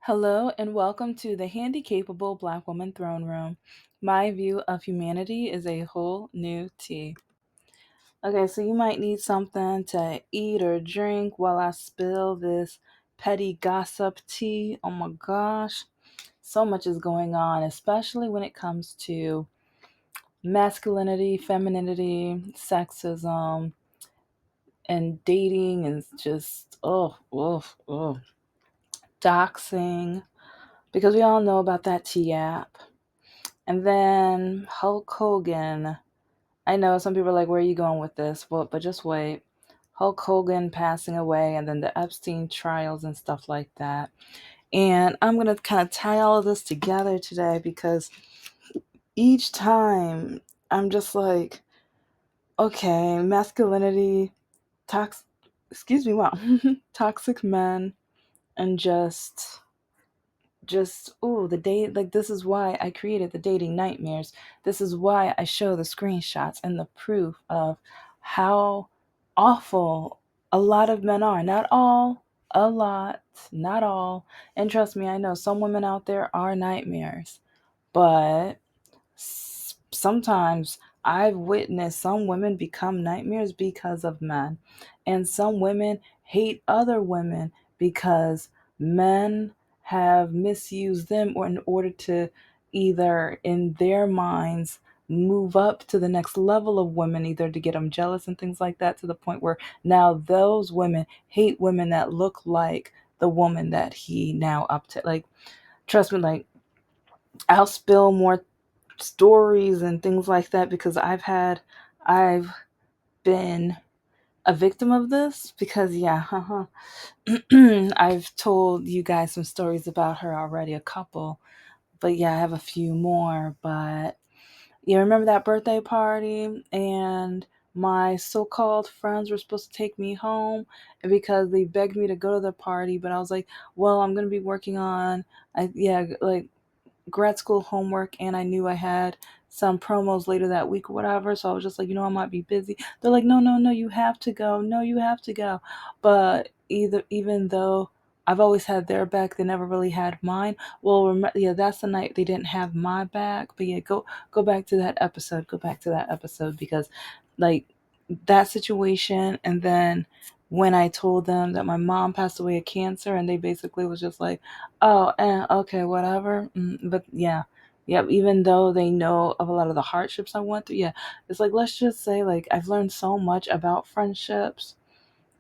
Hello and welcome to the Handicapable Black Woman Throne Room. My view of humanity is a whole new tea. Okay, so you might need something to eat or drink while I spill this petty gossip tea. Oh my gosh, so much is going on, especially when it comes to masculinity, femininity, sexism, and dating, and just, doxing, because we all know about that T app. And then Hulk Hogan. I know some people are like, where are you going with this? Well, but just wait. Hulk Hogan passing away, and then the Epstein trials and stuff like that. And I'm going to kind of tie all of this together today because each time I'm just like, okay, masculinity, toxic, excuse me, wow, toxic men, and just oh, the date, like, this is why I created the dating nightmares. This is why I show the screenshots and the proof of how awful a lot of men are. Not all, a lot, not all. And trust me, I know some women out there are nightmares, but sometimes I've witnessed some women become nightmares because of men, and some women hate other women because men have misused them or in order to either in their minds move up to the next level of women, either to get them jealous and things like that, to the point where now those women hate women that look like the woman that he now up to. Like, trust me, like, I'll spill more stories and things like that because I've been a victim of this because yeah, I've told you guys some stories about her already, a couple, but yeah, I have a few more. But you remember that birthday party, and my so-called friends were supposed to take me home, and because they begged me to go to the party, but I was like, well, I'm gonna be working on, like, grad school homework, and I knew I had some promos later that week or whatever. So I was just like, I might be busy. They're like, no, no, no, you have to go. No, you have to go. But even though I've always had their back, they never really had mine. Well, yeah, that's the night they didn't have my back. But yeah, go back to that episode. Go back to that episode because, like, that situation, and then when I told them that my mom passed away of cancer, and they basically was just like, oh, okay, whatever. But yeah, yeah. Even though they know of a lot of the hardships I went through, yeah, it's like, let's just say, like, I've learned so much about friendships,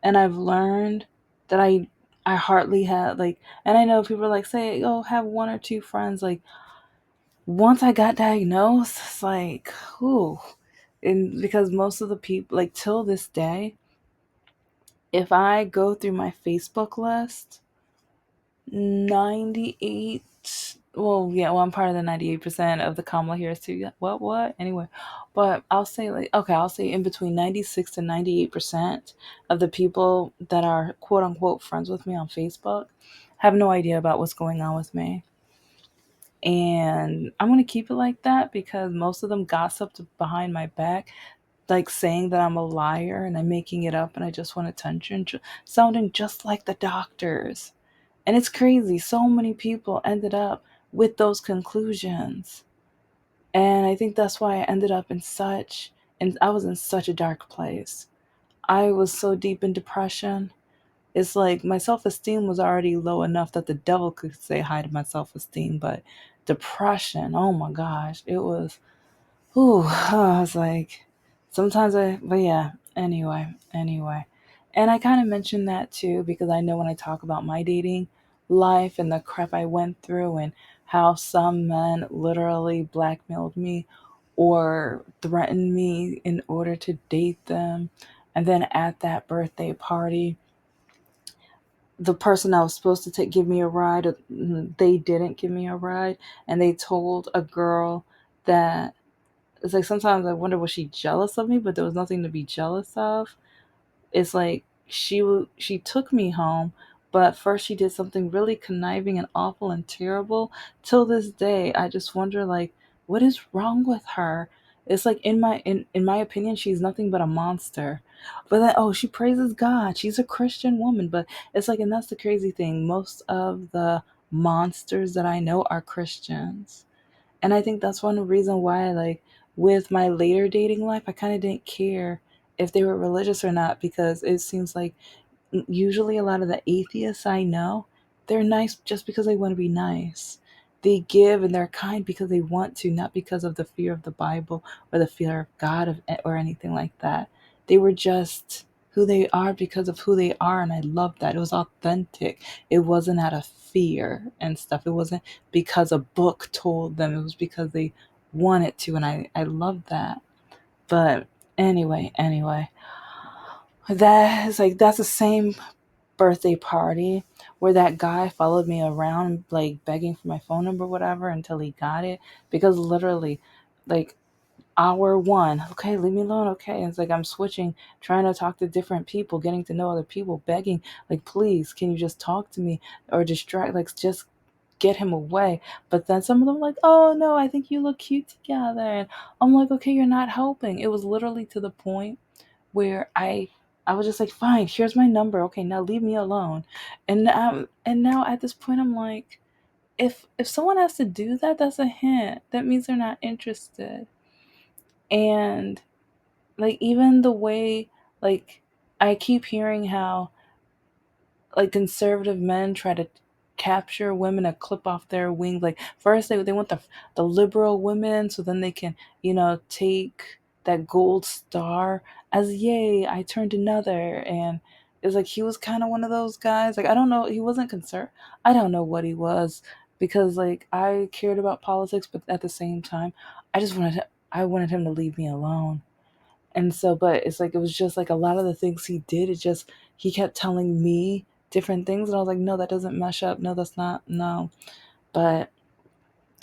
and I've learned that I hardly had, like, and I know people are like, say, oh, have one or two friends. Like, once I got diagnosed, it's like, whew. And because most of the people, like, till this day, if I go through my Facebook list, 98, well, yeah, well, I'm part of the 98% of the Kamala Harris too. Yeah, what? Anyway, but I'll say, like, okay, I'll say in between 96 to 98% of the people that are quote unquote friends with me on Facebook have no idea about what's going on with me. And I'm going to keep it like that because most of them gossiped behind my back, like saying that I'm a liar and I'm making it up and I just want attention, sounding just like the doctors. And it's crazy. So many people ended up with those conclusions. And I think that's why I ended up and I was in such a dark place. I was so deep in depression. It's like my self esteem was already low enough that the devil could say hi to my self esteem. But depression, oh my gosh, it was, whew, I was like, but yeah, anyway. And I kind of mentioned that too because I know when I talk about my dating life and the crap I went through and how some men literally blackmailed me or threatened me in order to date them. And then at that birthday party, the person that was supposed to give me a ride, they didn't give me a ride, and they told a girl that, it's like, sometimes I wonder, was she jealous of me? But there was nothing to be jealous of. It's like she took me home, but first she did something really conniving and awful and terrible. Till this day, I just wonder, like, what is wrong with her? It's like, in my opinion, she's nothing but a monster. But then, oh, she praises God. She's a Christian woman, but it's like, and that's the crazy thing. Most of the monsters that I know are Christians. And I think that's one reason why, like, with my later dating life, I kind of didn't care if they were religious or not, because it seems like usually a lot of the atheists I know, they're nice just because they want to be nice. They give and they're kind because they want to, not because of the fear of the Bible or the fear of God or anything like that. They were just who they are because of who they are, and I love that. It was authentic. It wasn't out of fear and stuff. It wasn't because a book told them. It was because they wanted to, and I love that. But anyway, that is like that's the same birthday party where that guy followed me around like begging for my phone number, whatever, until he got it. Because literally, like, hour one, okay, leave me alone, okay. And it's like I'm switching, trying to talk to different people, getting to know other people, begging, like, please, can you just talk to me or distract, like, just get him away. But then some of them were like, oh no, I think you look cute together. And I'm like, okay, you're not helping. It was literally to the point where I was just like, fine, here's my number. Okay, now leave me alone. And now at this point I'm like, if someone has to do that, that's a hint. That means they're not interested. And like even the way, like, I keep hearing how like conservative men try to capture women to clip off their wings. Like first they want the liberal women so then they can, take that gold star as, yay, I turned another. And it's like he was kind of one of those guys. Like I don't know, he wasn't concerned. I don't know what he was, because like I cared about politics, but at the same time I wanted him to leave me alone. And so, but it's like, it was just like a lot of the things he did, it just, he kept telling me different things. And I was like, no, that doesn't mesh up. No, that's not, no. But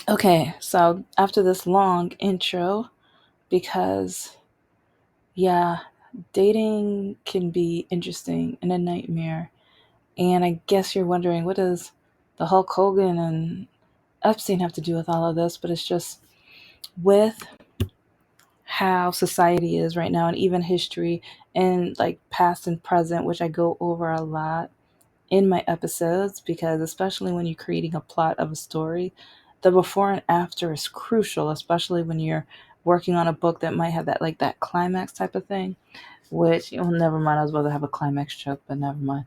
okay, so after this long intro, because yeah, dating can be interesting and a nightmare. And I guess you're wondering, what does the Hulk Hogan and Epstein have to do with all of this? But it's just with how society is right now and even history and like past and present, which I go over a lot in my episodes, because especially when you're creating a plot of a story, the before and after is crucial, especially when you're working on a book that might have that, like, that climax type of thing, which, never mind, I was about to have a climax joke, but never mind.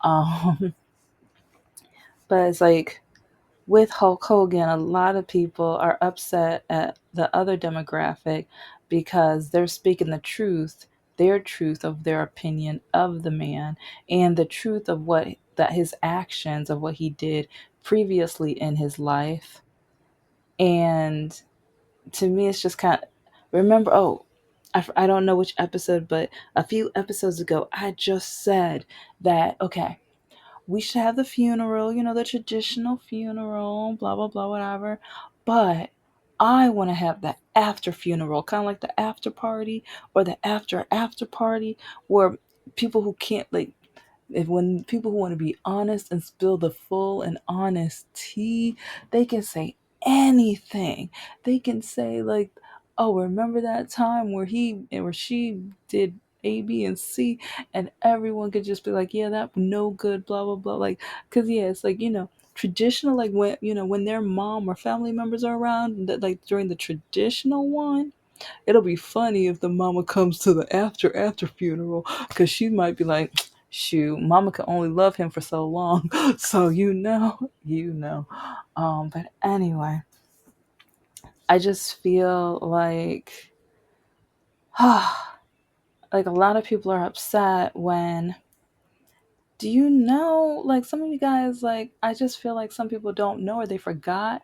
um but it's like, with Hulk Hogan, a lot of people are upset at the other demographic because they're speaking the truth, their truth of their opinion of the man, and the truth of what that his actions of what he did previously in his life. And to me, it's just kind of, remember, oh, I don't know which episode, but a few episodes ago, I just said that, okay, we should have the funeral, the traditional funeral, blah, blah, blah, whatever. But I want to have the after funeral, kind of like the after party or the after party, where people who can't, like, if when people who want to be honest and spill the full and honest tea, they can say anything. They can say, like, oh, remember that time where he or she did A, B, and C, and everyone could just be like, yeah, that no good, blah blah blah. Like, cause yeah, it's like, traditional, like when, when their mom or family members are around, like during the traditional one, it'll be funny if the mama comes to the after funeral, because she might be like, shoot, mama can only love him for so long. So but anyway, I just feel like like a lot of people are upset when, do you know, like, some of you guys, like, I just feel like some people don't know or they forgot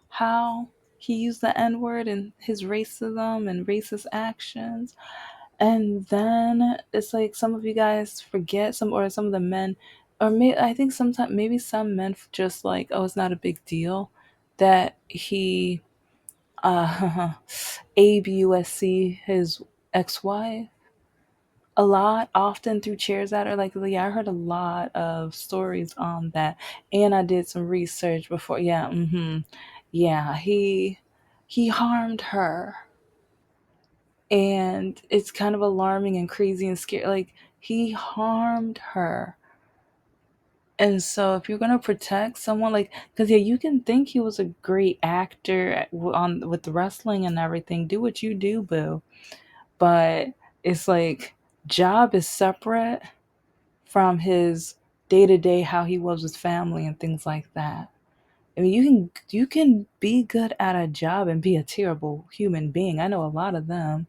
how he used the N word and his racism and racist actions. And then it's like some of you guys forget, some of the men, or I think sometimes maybe some men just like, oh, it's not a big deal that he abusc his ex-wife a lot, often through chairs at her. Like, yeah, I heard a lot of stories on that, and I did some research before. Yeah, yeah, he harmed her, and it's kind of alarming and crazy and scary. Like, he harmed her, And so if you're gonna protect someone, like, because yeah, you can think he was a great actor on with the wrestling and everything. Do what you do, boo. But it's like job is separate from his day to day, how he was with family and things like that. I mean, you can be good at a job and be a terrible human being. I know a lot of them.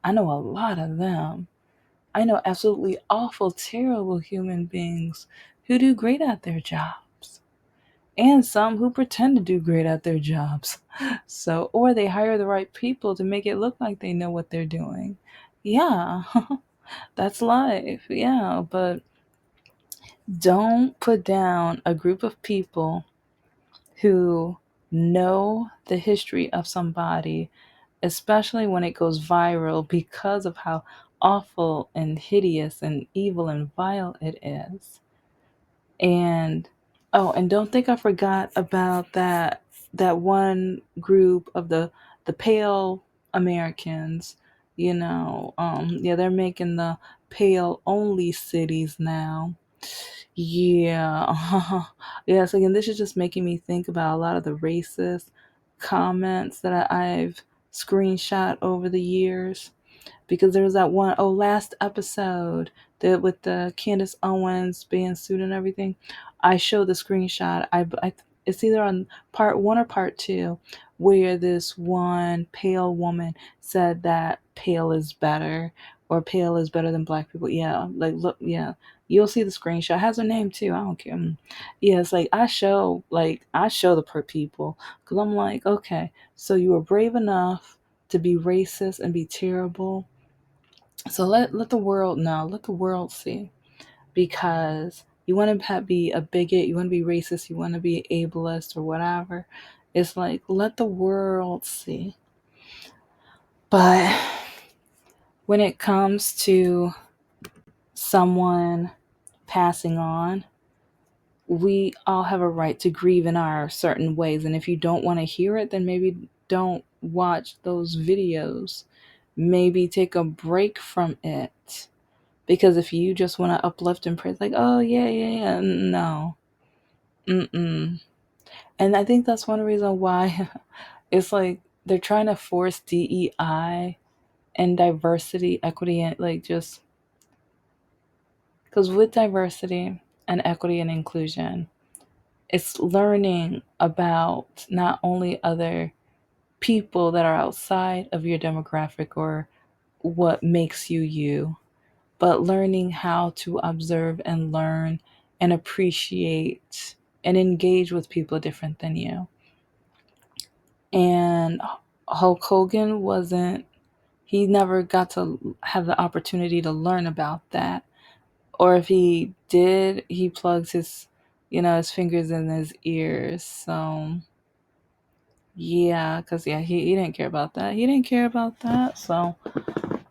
I know a lot of them. I know absolutely awful, terrible human beings who do great at their jobs. And some who pretend to do great at their jobs. So, or they hire the right people to make it look like they know what they're doing. Yeah, that's life. Yeah, but don't put down a group of people who know the history of somebody, especially when it goes viral because of how awful and hideous and evil and vile it is. And oh, and don't think I forgot about that one group of the pale Americans. Yeah, they're making the pale only cities now. Yeah. Yeah, so again, this is just making me think about a lot of the racist comments that I've screenshot over the years, because there was that one, oh, last episode, that with the Candace Owens being sued and everything. I showed the screenshot. It's either on part one or part two, where this one pale woman said that pale is better, or pale is better than black people. Yeah, like, look, yeah, you'll see the screenshot. It has her name too. I don't care. Yeah, it's like I show the per people, because I'm like, okay, so you were brave enough to be racist and be terrible, so let the world know, let the world see, because you want to be a bigot, you want to be racist, you want to be ableist or whatever. It's like, let the world see. But when it comes to someone passing on, we all have a right to grieve in our certain ways. And if you don't want to hear it, then maybe don't watch those videos. Maybe take a break from it. Because if you just want to uplift and praise, like, oh, yeah, yeah, yeah, no. Mm-mm. And I think that's one reason why it's like they're trying to force DEI and diversity, equity, and like just because with diversity and equity and inclusion, it's learning about not only other people that are outside of your demographic or what makes you you, but learning how to observe and learn and appreciate and engage with people different than you. And Hulk Hogan he never got to have the opportunity to learn about that. Or if he did, he plugs his fingers in his ears. So, yeah, because, yeah, he didn't care about that. He didn't care about that. So,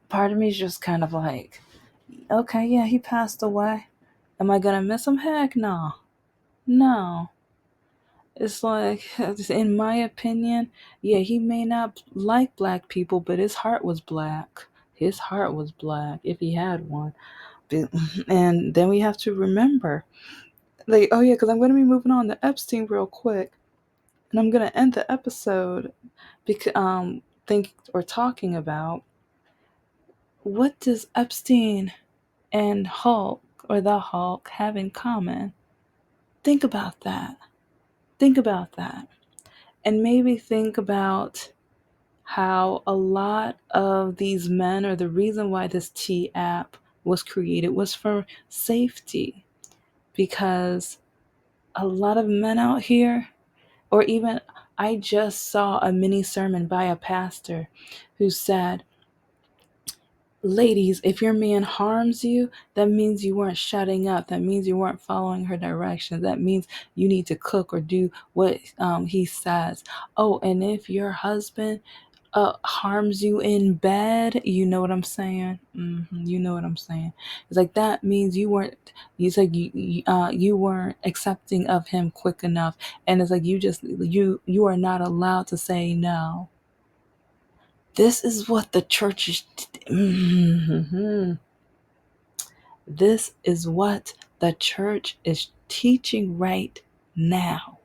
part of me is just kind of like, okay, yeah, he passed away. Am I gonna miss him? Heck no. No. It's like, in my opinion, yeah, he may not like black people, but his heart was black. His heart was black, if he had one. And then we have to remember, like, oh yeah, because I'm going to be moving on to Epstein real quick. And I'm going to end the episode because, talking about, what does Epstein and Hulk, or the Hulk, have in common? Think about that. Think about that. And maybe think about how a lot of these men, or the reason why this T app was created, was for safety. Because a lot of men out here, or even I just saw a mini sermon by a pastor who said, ladies, if your man harms you, that means you weren't shutting up. That means you weren't following her directions. That means you need to cook or do what he says. Oh, and if your husband harms you in bed, you know what I'm saying? You know what I'm saying? It's like, that means you weren't. It's like you weren't accepting of him quick enough, and it's like you are not allowed to say no. This is what the church is. Mhm. This is what the church is teaching right now.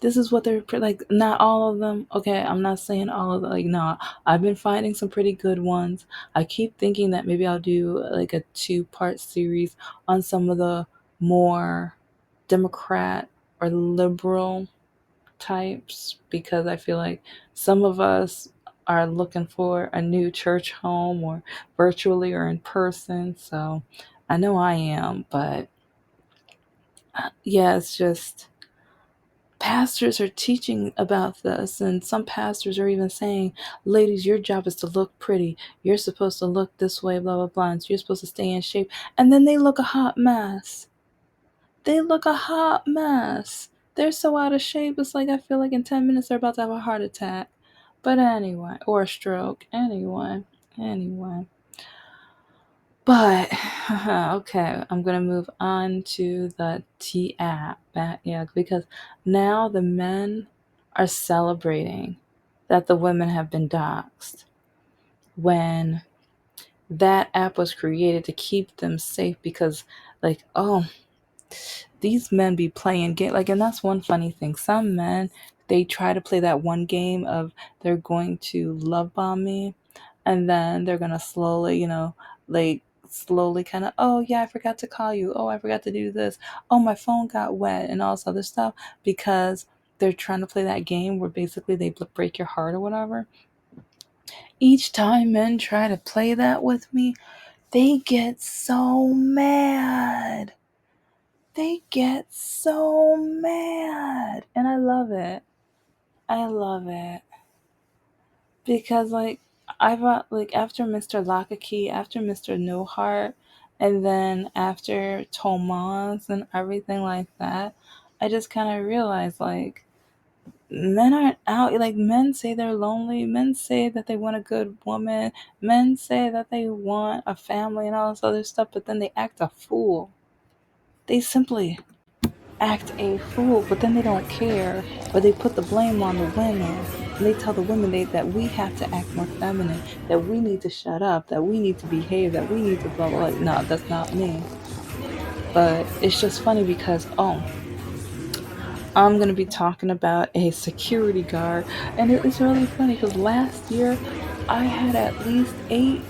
This is what they're like. Not all of them. Okay, I'm not saying all of them. Like, no, I've been finding some pretty good ones. I keep thinking that maybe I'll do like a two-part series on some of the more Democrat or liberal types, because I feel like some of us are looking for a new church home, or virtually or in person. So I know I am, but yeah, it's just pastors are teaching about this, and some pastors are even saying, ladies, your job is to look pretty, you're supposed to look this way, blah blah blah, and you're supposed to stay in shape, and then they look a hot mess. They look a hot mess. They're so out of shape, it's like I feel like in 10 minutes they're about to have a heart attack. But anyway, or a stroke. Anyway. But okay, I'm gonna move on to the T app. Yeah, because now the men are celebrating that the women have been doxxed when that app was created to keep them safe, because like, oh, these men be playing game like, and that's one funny thing. Some men, they try to play that one game of they're going to love bomb me, and then they're gonna slowly, like slowly kind of, oh yeah, I forgot to call you. Oh, I forgot to do this. Oh, my phone got wet and all this other stuff, because they're trying to play that game where basically they break your heart or whatever. Each time men try to play that with me, they get so mad. They get so mad. And I love it. I love it. Because, like, I thought, like, after Mr. Lockakey, after Mr. No Heart, and then after Tomas and everything like that, I just kind of realized, like, men aren't out. Like, men say they're lonely. Men say that they want a good woman. Men say that they want a family and all this other stuff, but then they act a fool. They simply act a fool, but then they don't care, or they put the blame on the women. And they tell the women that we have to act more feminine, that we need to shut up, that we need to behave, that we need to blah blah. Like, no, that's not me. But it's just funny because, oh, I'm going to be talking about a security guard. And it's really funny because last year I had at least 8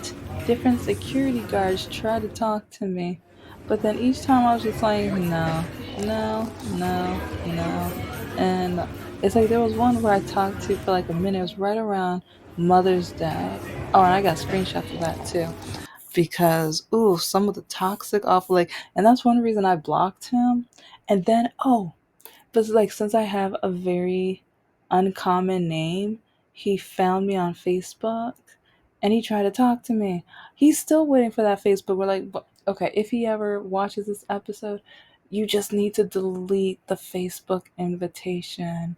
different security guards try to talk to me. But then each time I was just like, no, no, no, no. And it's like there was one where I talked to for like a minute. It was right around Mother's Day. Oh, and I got screenshots of that too. Because, ooh, some of the toxic, awful, like, and that's one reason I blocked him. And then, oh, but like since I have a very uncommon name, he found me on Facebook and he tried to talk to me. He's still waiting for that Facebook. We're like, okay, if he ever watches this episode, you just need to delete the Facebook invitation.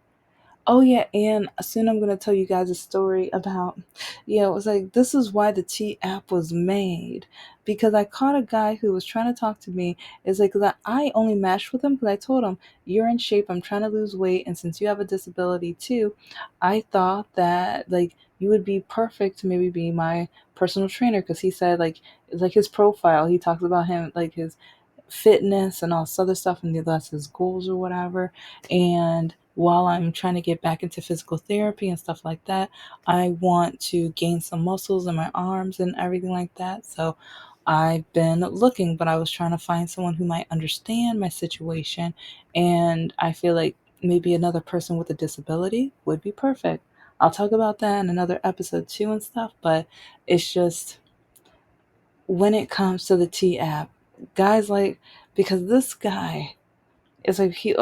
Oh yeah, and soon I'm gonna tell you guys a story about, yeah, it was like this is why the T app was made, because I caught a guy who was trying to talk to me. It's like that I only matched with him because I told him you're in shape, I'm trying to lose weight, and since you have a disability too, I thought that like you would be perfect to maybe be my personal trainer, because he said like it's like his profile, he talks about him like his fitness and all this other stuff, and that's his goals or whatever. And while I'm trying to get back into physical therapy and stuff like that, I want to gain some muscles in my arms and everything like that. So I've been looking, but I was trying to find someone who might understand my situation. And I feel like maybe another person with a disability would be perfect. I'll talk about that in another episode too and stuff, but it's just when it comes to the T app, guys, like, because this guy is like, he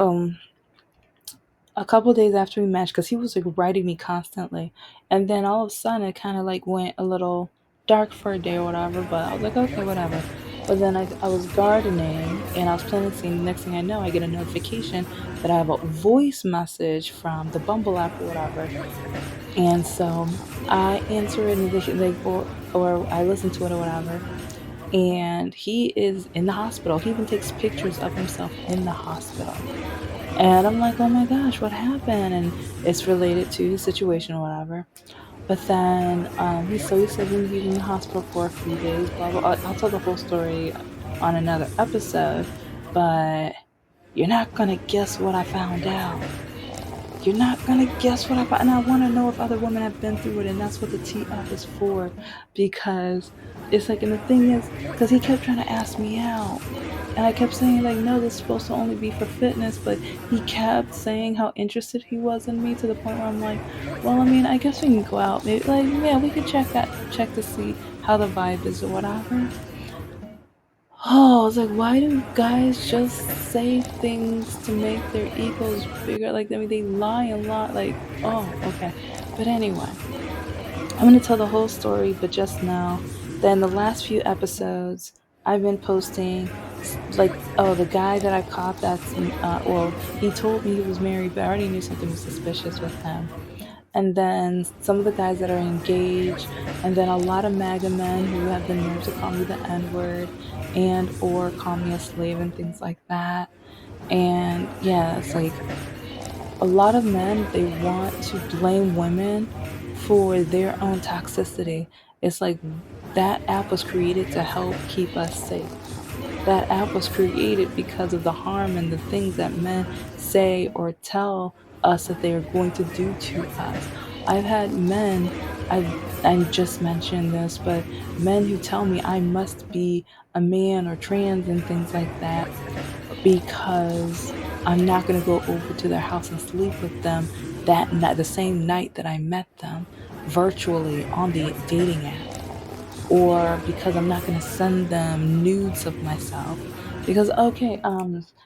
a couple days after we matched, because he was like writing me constantly, and then all of a sudden it kind of like went a little dark for a day or whatever, but I was like, okay, whatever. But then I was gardening and I was planting seeds. Next thing I know, I get a notification that I have a voice message from the Bumble app or whatever. And so I answer it, and like, or I listen to it or whatever, and he is in the hospital. He even takes pictures of himself in the hospital. And I'm like, oh my gosh, what happened? And it's related to his situation or whatever. But then he said he's in the hospital for a few days, blah, blah. I'll tell the whole story on another episode. But You're not gonna guess what I found out. You're not gonna guess what I found. And I wanna know if other women have been through it, and that's what the TF is for. Because it's like, and the thing is, because he kept trying to ask me out. And I kept saying, like, no, this is supposed to only be for fitness. But he kept saying how interested he was in me, to the point where I'm like, well, I mean, I guess we can go out. Maybe, like, yeah, we could check to see how the vibe is or whatever. Oh, it's like, why do guys just say things to make their egos bigger? Like, I mean, they lie a lot. Like, oh, okay. But anyway, I'm going to tell the whole story, but just now. Then the last few episodes, I've been posting, like, oh, the guy that I caught well, he told me he was married, but I already knew something was suspicious with him. And then some of the guys that are engaged, and then a lot of MAGA men who have the nerve to call me the N word and or call me a slave and things like that. And yeah, it's like a lot of men, they want to blame women for their own toxicity. It's like that app was created to help keep us safe. That app was created because of the harm and the things that men say or tell us that they are going to do to us. I've had men, I just mentioned this, but men who tell me I must be a man or trans and things like that because I'm not going to go over to their house and sleep with them that night, the same night that I met them virtually on the dating app, or because I'm not going to send them nudes of myself. Because, okay,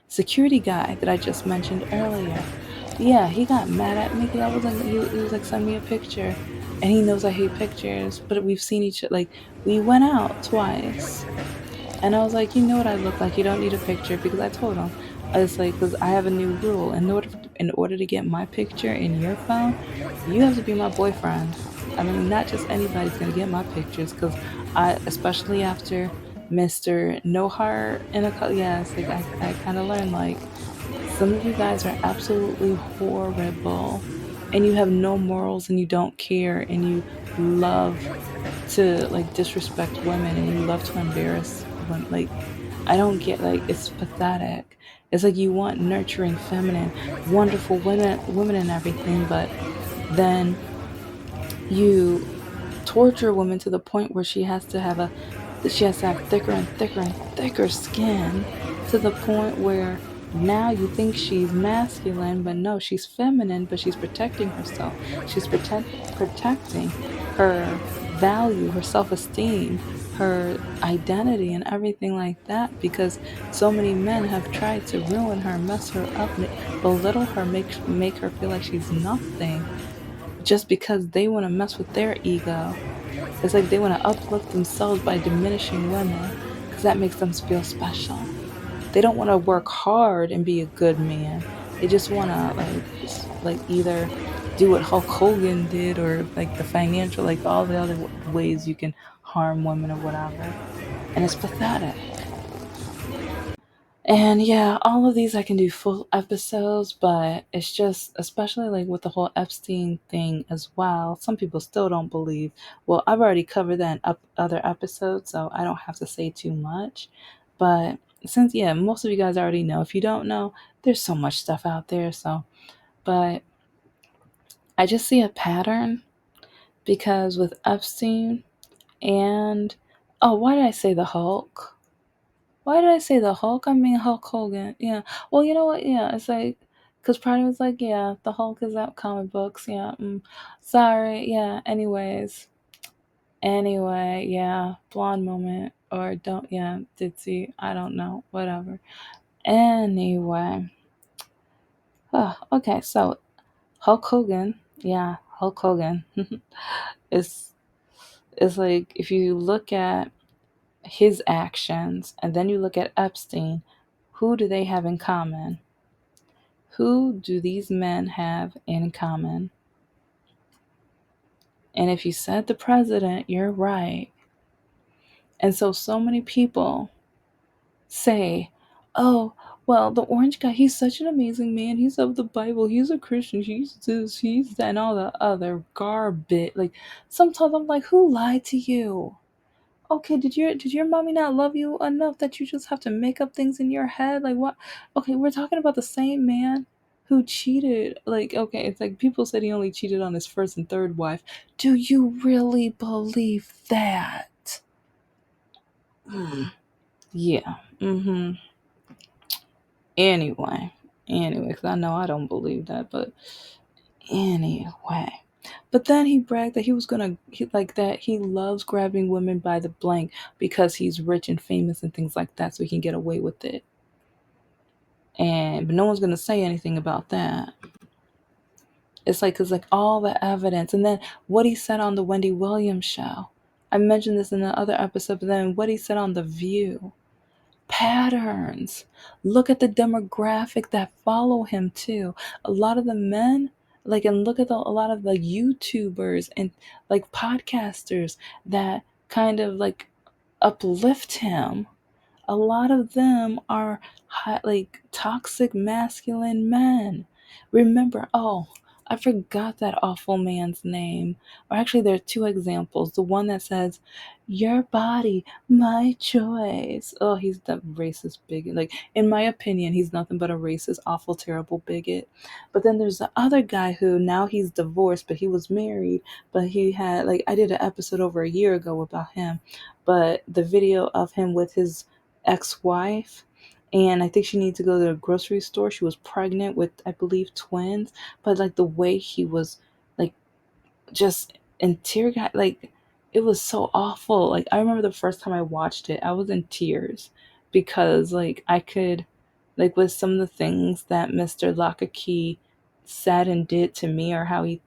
security guy that I just mentioned earlier, yeah, he got mad at me because I wasn't, he was like, send me a picture. And he knows I hate pictures, but we've seen each other, like, we went out twice. And I was like, you know what I look like? You don't need a picture, because I told him, I was like, because I have a new rule. In order to get my picture in your phone, you have to be my boyfriend. I mean, not just anybody's gonna get my pictures, because especially after Mr. No Heart in yeah, it's like I kind of learned, like, some of you guys are absolutely horrible, and you have no morals, and you don't care, and you love to, like, disrespect women, and you love to embarrass women. Like, I don't get, like, it's pathetic. It's like you want nurturing, feminine, wonderful women and everything, but then you torture a woman to the point where she has to have thicker and thicker and thicker skin, to the point where now you think she's masculine, but no, she's feminine, but she's protecting herself. She's protecting her value, her self-esteem, her identity, and everything like that, because so many men have tried to ruin her, mess her up, belittle her, make her feel like she's nothing, just because they want to mess with their ego. It's like they want to uplift themselves by diminishing women, because that makes them feel special. They don't want to work hard and be a good man. They just want to, like, like, either do what Hulk Hogan did, or like the financial, like all the other ways you can harm women or whatever. And it's pathetic. And yeah, all of these I can do full episodes, but it's just, especially like with the whole Epstein thing as well, some people still don't believe. Well, I've already covered that in other episodes, so I don't have to say too much. But since, yeah, most of you guys already know. If you don't know, there's so much stuff out there. So, but I just see a pattern, because with Epstein and, oh, why did I say the Hulk? Why did I say the Hulk? I mean Hulk Hogan. Yeah. Well, you know what? Yeah, it's like, because Pride was like, yeah, the Hulk is out comic books. Yeah. Sorry. Yeah. Anyways. Anyway. Yeah. Blonde moment. Or don't. Yeah. Ditzy. I don't know. Whatever. Anyway. Okay. So Hulk Hogan. Yeah. Hulk Hogan. is is like, if you look at his actions and then you look at Epstein, who do they have in common? Who do these men have in common? And if you said the president, you're right. And so many people say, oh, well, the orange guy, he's such an amazing man. He's of the Bible. He's a Christian. He's this, he's that, and all the other garbage. Like, sometimes I'm like, who lied to you? Okay, did your mommy not love you enough that you just have to make up things in your head? Like what? Okay, we're talking about the same man who cheated. Like, okay, it's like people said he only cheated on his first and third wife. Do you really believe that? Mm, yeah. Mm-hmm. Anyway. Anyway, because I know I don't believe that, but anyway. But then he bragged that he was gonna like that he loves grabbing women by the blank because he's rich and famous and things like that, so he can get away with it. And but no one's gonna say anything about that. It's like cause like all the evidence, and then what he said on the Wendy Williams show. I mentioned this in the other episode, but then what he said on The View. Patterns. Look at the demographic that follow him too. A lot of the men, like, and look at a lot of the YouTubers and like podcasters that kind of like uplift him. A lot of them are like toxic masculine men. Remember, oh, I forgot that awful man's name. Or actually, there are two examples. The one that says, "Your body, my choice." Oh, he's the racist bigot. Like, in my opinion, he's nothing but a racist, awful, terrible bigot. But then there's the other guy who now he's divorced, but he was married. But he had, like, I did an episode over a year ago about him. But the video of him with his ex-wife, and I think she needed to go to the grocery store. She was pregnant with, I believe, twins. But like the way he was like just interrogate, like it was so awful. Like I remember the first time I watched it, I was in tears because like I could, like with some of the things that Mr. Lakaki said and did to me, or how he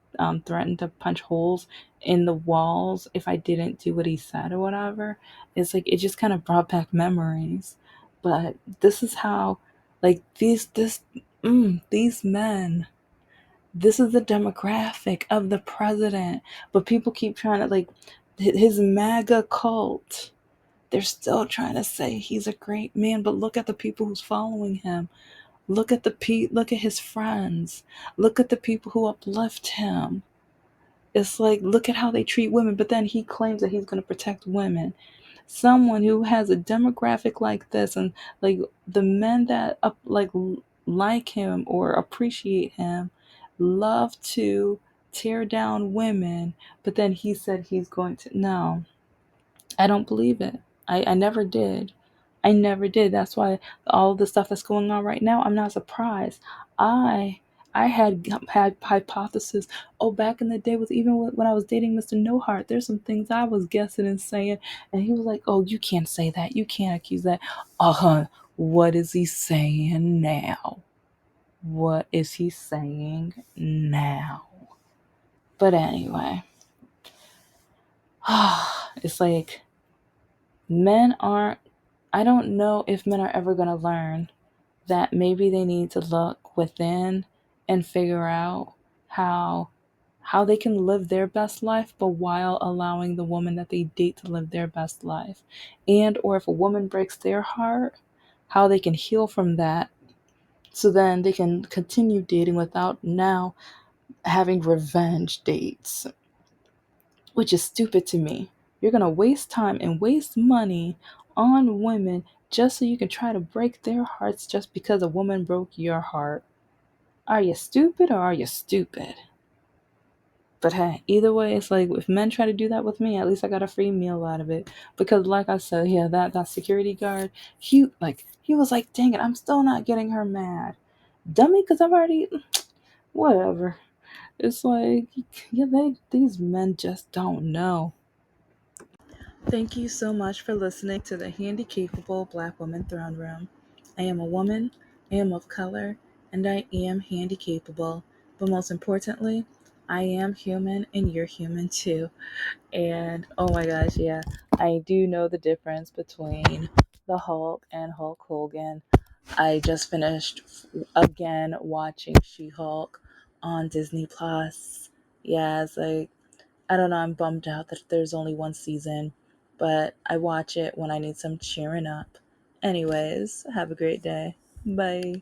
threatened to punch holes in the walls if I didn't do what he said or whatever. It's like it just kind of brought back memories. But this is how, like these men, this is the demographic of the president. But people keep trying to, like, his MAGA cult. They're still trying to say he's a great man, but look at the people who's following him. Look at his friends. Look at the people who uplift him. It's like, look at how they treat women, but then he claims that he's going to protect women. Someone who has a demographic like this, and like the men that like him or appreciate him love to tear down women, but then he said he's going to, no, I don't believe it. I never did. I never did. That's why all the stuff that's going on right now, I'm not surprised. I I had hypothesis. Oh, back in the day, was even when I was dating Mr. No Heart, there's some things I was guessing and saying, and he was like, "Oh, you can't say that. You can't accuse that." What is he saying now? What is he saying now? But anyway, it's like men aren't. I don't know if men are ever going to learn that maybe they need to look within and figure out how how they can live their best life, but while allowing the woman that they date to live their best life. And or if a woman breaks their heart, how they can heal from that, so then they can continue dating without now having revenge dates, which is stupid to me. You're going to waste time and waste money on women just so you can try to break their hearts just because a woman broke your heart. Are you stupid or are you stupid? But hey, either way, it's like if men try to do that with me, at least I got a free meal out of it. Because like I said, yeah, that security guard, he was like, dang it, I'm still not getting her mad. Dummy, because I've already whatever. It's like, yeah, these men just don't know. Thank you so much for listening to the Handicapable Black Woman Throne Room. I am a woman, I am of color, and I am handicapable. But most importantly, I am human and you're human too. And oh my gosh, yeah, I do know the difference between the Hulk and Hulk Hogan. I just finished again watching She-Hulk on Disney Plus. Yeah, it's like, I don't know, I'm bummed out that there's only one season, but I watch it when I need some cheering up. Anyways, have a great day. Bye.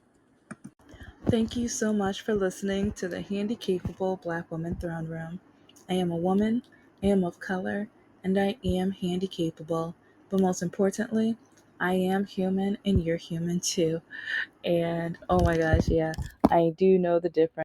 Thank you so much for listening to the Handicapable Black Woman Throne Room. I am a woman, I am of color, and I am handicapable. But most importantly, I am human and you're human too. And oh my gosh, yeah, I do know the difference.